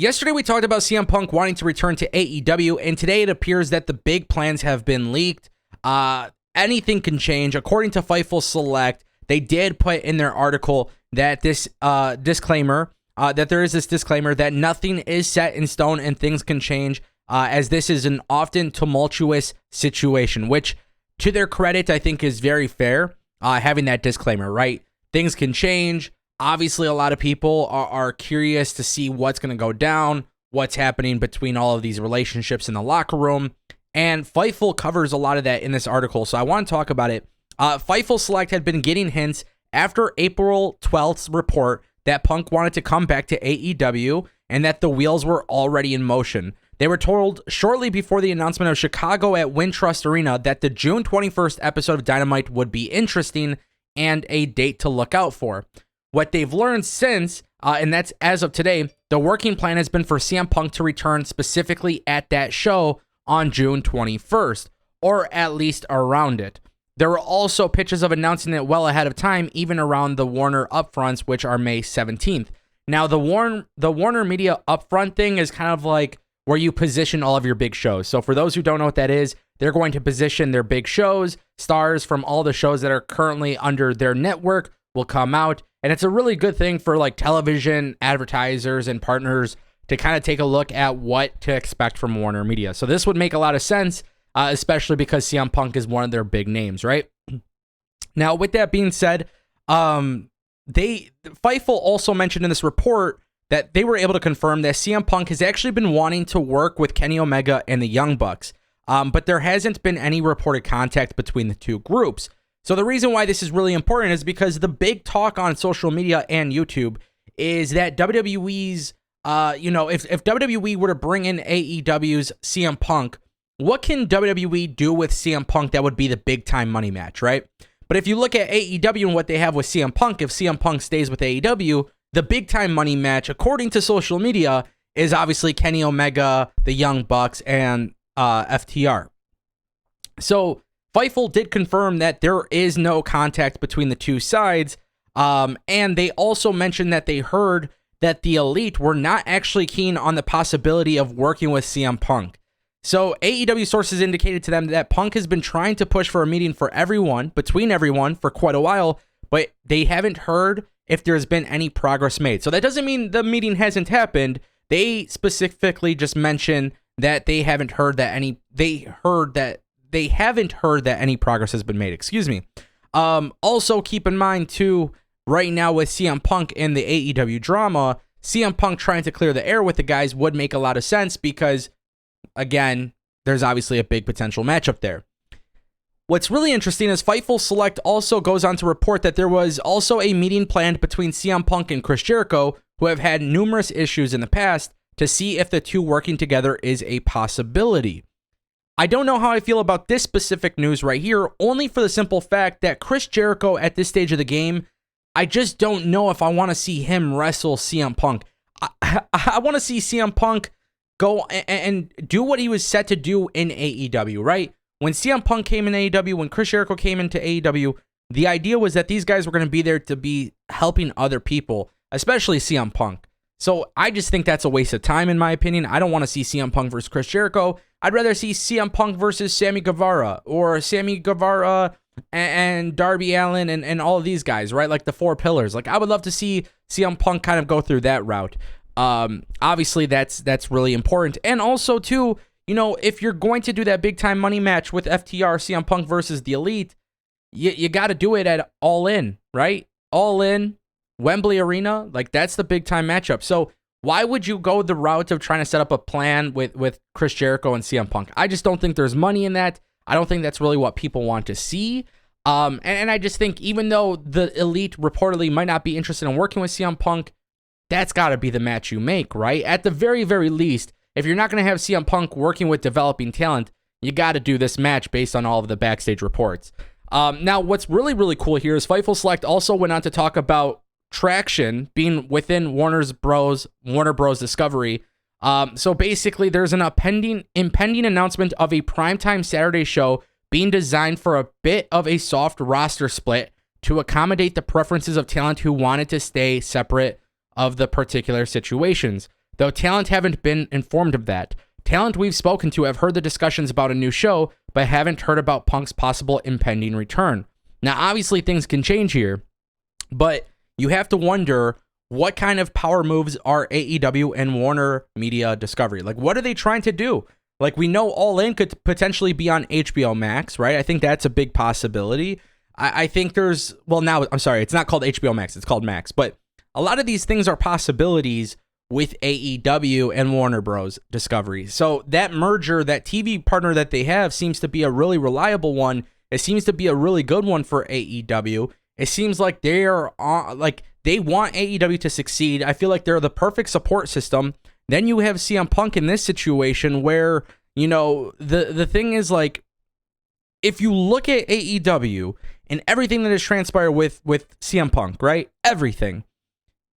Yesterday we talked about CM Punk wanting to return to AEW, and today it appears that the big plans have been leaked. Anything can change. According to Fightful Select, they did put in their article that this disclaimer, that there is this disclaimer that nothing is set in stone and things can change, as this is an often tumultuous situation, which to their credit, I think is very fair, having that disclaimer, right? Things can change. Obviously, a lot of people are curious to see what's going to go down, what's happening between all of these relationships in the locker room, and Fightful covers a lot of that in this article, so I want to talk about it. Fightful Select had been getting hints after April 12th's report that Punk wanted to come back to AEW and that the wheels were already in motion. They were told shortly before the announcement of Chicago at Wintrust Arena that the June 21st episode of Dynamite would be interesting and a date to look out for. What they've learned since, and that's as of today, the working plan has been for CM Punk to return specifically at that show on June 21st, or at least around it. There were also pitches of announcing it well ahead of time, even around the Warner upfronts, which are May 17th. Now, the Warner Media upfront thing is kind of like where you position all of your big shows. So for those who don't know what that is, they're going to position their big shows. Stars from all the shows that are currently under their network will come out. And it's a really good thing for like television advertisers and partners to kind of take a look at what to expect from Warner Media. So this would make a lot of sense, especially because CM Punk is one of their big names, right? Now, with that being said, Fightful also mentioned in this report that they were able to confirm that CM Punk has actually been wanting to work with Kenny Omega and the Young Bucks, but there hasn't been any reported contact between the two groups. So the reason why this is really important is because the big talk on social media and YouTube is that WWE's, if WWE were to bring in AEW's CM Punk, what can WWE do with CM Punk that would be the big time money match, right? But if you look at AEW and what they have with CM Punk, if CM Punk stays with AEW, the big time money match, according to social media, is obviously Kenny Omega, the Young Bucks, and FTR. So Fightful did confirm that there is no contact between the two sides, and they also mentioned that they heard that the Elite were not actually keen on the possibility of working with CM Punk. So AEW sources indicated to them that Punk has been trying to push for a meeting between everyone for quite a while, but they haven't heard if there's been any progress made. So that doesn't mean the meeting hasn't happened. They specifically just mentioned that they haven't heard that any progress has been made. Excuse me. Also keep in mind too, right now with CM Punk and the AEW drama, CM Punk trying to clear the air with the guys would make a lot of sense because, again, there's obviously a big potential matchup there. What's really interesting is Fightful Select also goes on to report that there was also a meeting planned between CM Punk and Chris Jericho, who have had numerous issues in the past, to see if the two working together is a possibility. I don't know how I feel about this specific news right here, only for the simple fact that Chris Jericho at this stage of the game, I just don't know if I want to see him wrestle CM Punk. I want to see CM Punk go and do what he was set to do in AEW, right? When CM Punk came in AEW, when Chris Jericho came into AEW, the idea was that these guys were going to be there to be helping other people, especially CM Punk. So I just think that's a waste of time, in my opinion. I don't want to see CM Punk versus Chris Jericho. I'd rather see CM Punk versus Sammy Guevara, or Sammy Guevara and Darby Allin and all of these guys, right? Like the Four Pillars. Like I would love to see CM Punk kind of go through that route. Obviously that's really important. And also too, if you're going to do that big time money match with FTR, CM Punk versus the Elite, you got to do it at All In, right? All In, Wembley Arena, like that's the big time matchup. So why would you go the route of trying to set up a plan with Chris Jericho and CM Punk? I just don't think there's money in that. I don't think that's really what people want to see. And I just think even though the Elite reportedly might not be interested in working with CM Punk, that's got to be the match you make, right? At the very, very least, if you're not going to have CM Punk working with developing talent, you got to do this match based on all of the backstage reports. Now, what's really, really cool here is Fightful Select also went on to talk about Traction being within Warner Bros. Discovery. So basically, there's an impending announcement of a primetime Saturday show being designed for a bit of a soft roster split to accommodate the preferences of talent who wanted to stay separate of the particular situations. though talent haven't been informed of that. Talent we've spoken to have heard the discussions about a new show, but haven't heard about Punk's possible impending return. Now, obviously, things can change here, but you have to wonder what kind of power moves are AEW and Warner Media Discovery. Like, what are they trying to do? Like, we know All In could potentially be on HBO Max, right? I think that's a big possibility. I think there's, well, now, I'm sorry, it's not called HBO Max, it's called Max, but a lot of these things are possibilities with AEW and Warner Bros. Discovery. So that merger, that TV partner that they have seems to be a really reliable one. It seems to be a really good one for AEW. It seems like they want AEW to succeed. I feel like they're the perfect support system. Then you have CM Punk in this situation where, you know, the thing is, like, if you look at AEW and everything that has transpired with CM Punk, right? Everything.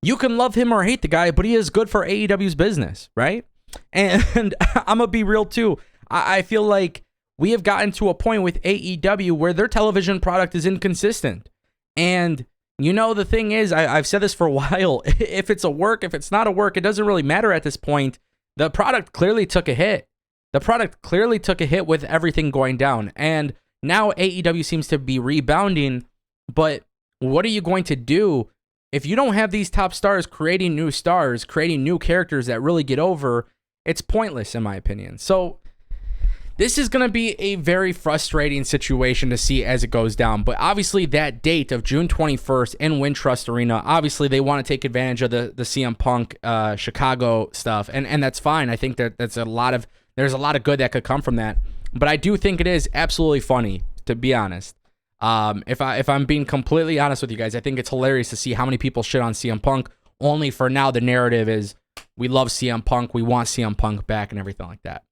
You can love him or hate the guy, but he is good for AEW's business, right? And I'm going to be real too. I feel like we have gotten to a point with AEW where their television product is inconsistent. And, you know, the thing is, I've said this for a while, if it's a work, if it's not a work, it doesn't really matter at this point. The product clearly took a hit. The product clearly took a hit with everything going down. And now AEW seems to be rebounding, but what are you going to do if you don't have these top stars, creating new characters that really get over? It's pointless, in my opinion. So this is going to be a very frustrating situation to see as it goes down. But obviously that date of June 21st in Wintrust Arena, obviously they want to take advantage of the CM Punk Chicago stuff. And that's fine. I think that there's a lot of good that could come from that. But I do think it is absolutely funny, to be honest. If I'm being completely honest with you guys, I think it's hilarious to see how many people shit on CM Punk, only for now the narrative is we love CM Punk, we want CM Punk back and everything like that.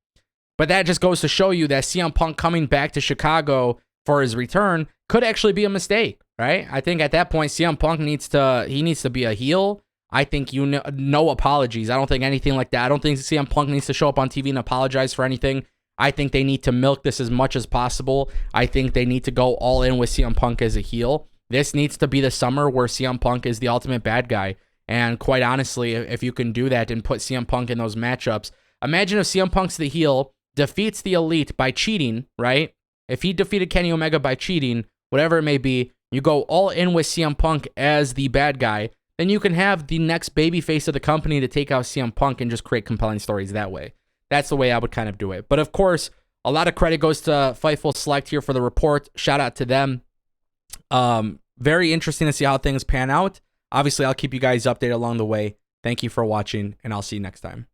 But that just goes to show you that CM Punk coming back to Chicago for his return could actually be a mistake, right? I think at that point CM Punk needs to be a heel. I think no apologies. I don't think anything like that. I don't think CM Punk needs to show up on TV and apologize for anything. I think they need to milk this as much as possible. I think they need to go all in with CM Punk as a heel. This needs to be the summer where CM Punk is the ultimate bad guy. And quite honestly, if you can do that and put CM Punk in those matchups, imagine if CM Punk's the heel, defeats the Elite by cheating, right? If he defeated Kenny Omega by cheating, whatever it may be, you go all in with CM Punk as the bad guy, then you can have the next babyface of the company to take out CM Punk and just create compelling stories that way. That's the way I would kind of do it. But of course, a lot of credit goes to Fightful Select here for the report. Shout out to them. Very interesting to see how things pan out. Obviously, I'll keep you guys updated along the way. Thank you for watching, and I'll see you next time.